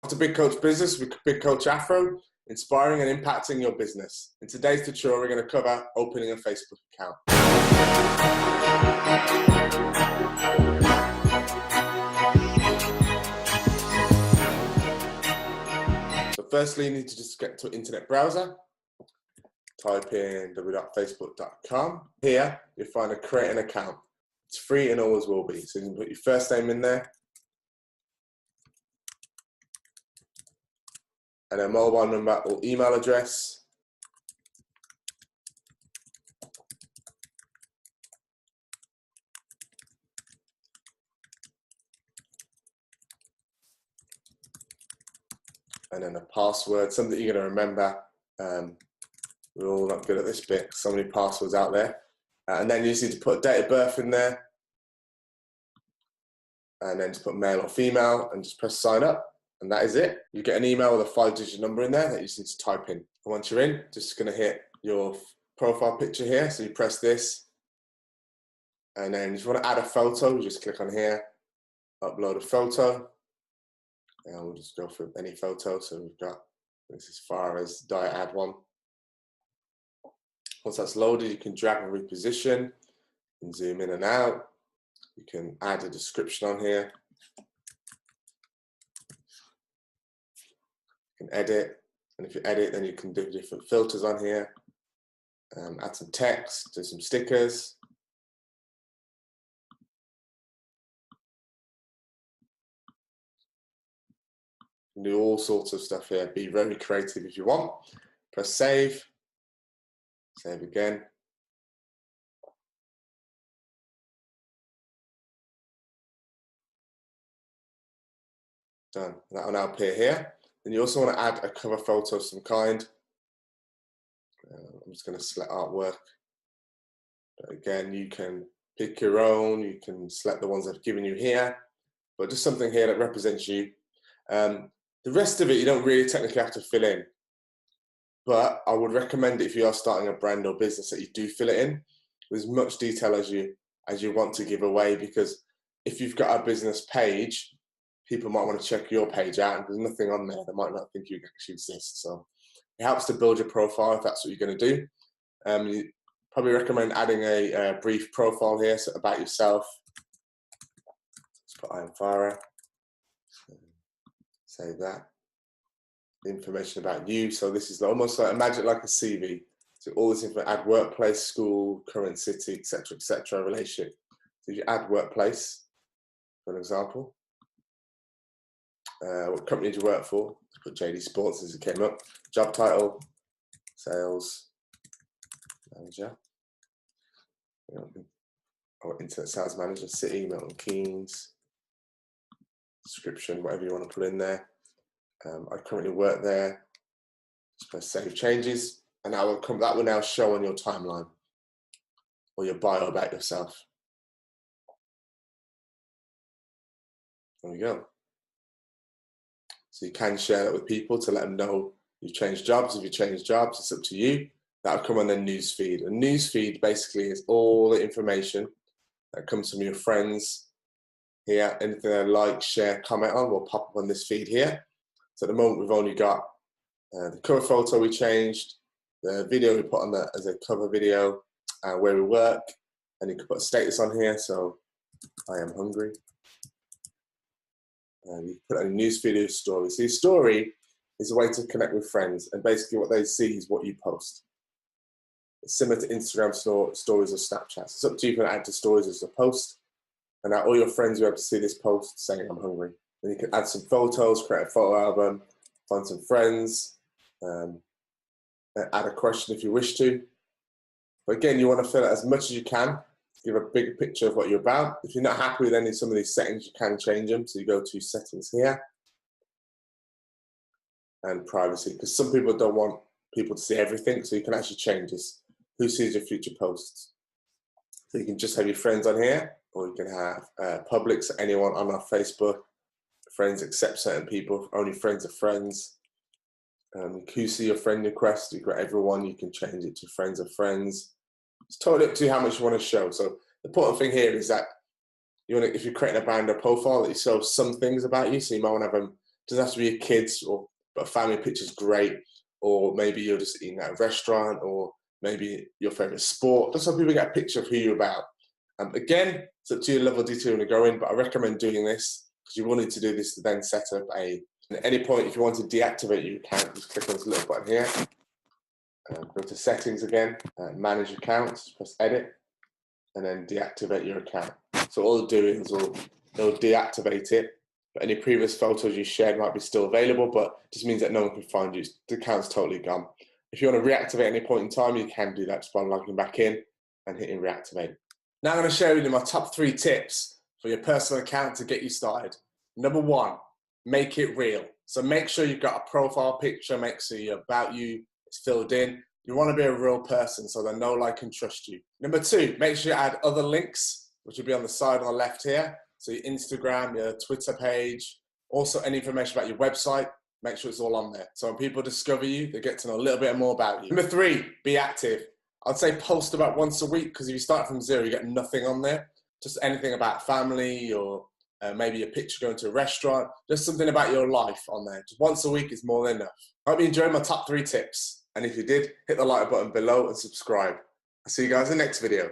To Big Coach Business with Big Coach Afro, inspiring and impacting your business. In today's tutorial, we're going to cover opening a Facebook account. So firstly, you need to just get to an internet browser. Type in www.facebook.com. Here, you'll find a create an account. It's free and always will be. So you can put your first name in there. And a mobile number or email address. And then a password, something you're going to remember. We're all not good at this bit. So many passwords out there. And then you just need to put a date of birth in there. And then just put male or female and just press sign up. And that is it. You get an email with a 5-digit number in there that you just need to type in. And once you're in, just going to hit your profile picture here. So you press this. And then if you want to add a photo, you just click on here, upload a photo. And we'll just go for any photo. So we've got this as far as diet add one. Once that's loaded, you can drag and reposition. You can zoom in and out. You can add a description on here. You can edit, and if you edit, then you can do different filters on here. Add some text, do some stickers. You can do all sorts of stuff here. Be very creative if you want. Press save. Save again. Done. That will now appear here. Then you also want to add a cover photo of some kind. I'm just going to select artwork. But again, you can pick your own. You can select the ones I've given you here. But just something here that represents you. The rest of it, you don't really technically have to fill in. But I would recommend if you are starting a brand or business that you do fill it in with as much detail as you want to give away, because if you've got a business page, people might want to check your page out and there's nothing on there. They might not think you actually exist. So it helps to build your profile if that's what you're going to do. You probably recommend adding a brief profile here, so about yourself. Let's put I am Farah. Save that. Information about you. So this is almost like, imagine like a CV. So all this information, add workplace, school, current city, etc., relationship. So you add workplace, for an example. What company do you work for? Put JD Sports as it came up. Job title, sales manager. Or internet sales manager, city, Milton Keynes. Description, whatever you want to put in there. I currently work there. Just press save changes, and that will now show on your timeline or your bio about yourself. There we go. So you can share that with people to let them know you've changed jobs. If you change jobs, it's up to you. That'll come on the news feed. A news feed basically is all the information that comes from your friends here. Anything they like, share, comment on will pop up on this feed here. So at the moment, we've only got the cover photo we changed, the video we put on as a cover video, where we work, and you can put a status on here. So I am hungry. And you put a news video story. So your story is a way to connect with friends, and basically what they see is what you post. It's similar to Instagram stories or Snapchat. It's up to you to add to stories as a post, and now all your friends will be able to see this post saying I'm hungry. Then you can add some photos, create a photo album, find some friends, add a question if you wish to. But again, you want to fill it as much as you can, give a bigger picture of what you're about. If you're not happy with any of some of these settings, you can change them. So you go to settings here and privacy, because some people don't want people to see everything. So you can actually change this. Who sees your future posts? So you can just have your friends on here, or you can have public, so anyone on our Facebook. Friends accept certain people, only friends are friends. Who see your friend request? You've got everyone, you can change it to friends of friends. It's totally up to you how much you want to show. So the important thing here is that you want to, if you're creating a brand or profile, that you show some things about you. So you might want to have Doesn't have to be your kids, or but a family picture's great. Or maybe you're just eating at a restaurant, or maybe your favorite sport, just so people get a picture of who you're about. Again, it's up to your level of detail you want to go in, but I recommend doing this because you will need to do this to then set up at any point, if you want to deactivate your account, just click on this little button here. Go to settings again, manage accounts, press edit, and then deactivate your account. So all it'll do is it'll deactivate it, but any previous photos you shared might be still available, but it just means that no one can find you. The account's totally gone. If you want to reactivate at any point in time, you can do that just by logging back in and hitting reactivate. Now I'm going to share with you my top 3 tips for your personal account to get you started. Number 1, make it real. So make sure you've got a profile picture, make sure your about you is filled in. You want to be a real person so they know, like, and trust you. Number 2, make sure you add other links, which will be on the side on the left here. So your Instagram, your Twitter page, also any information about your website, make sure it's all on there. So when people discover you, they get to know a little bit more about you. Number 3, be active. I'd say post about once a week, because if you start from 0, you get nothing on there. Just anything about family, or maybe a picture going to a restaurant, just something about your life on there. Just once a week is more than enough. I hope you enjoyed my top 3 tips. And if you did, hit the like button below and subscribe. I'll see you guys in the next video.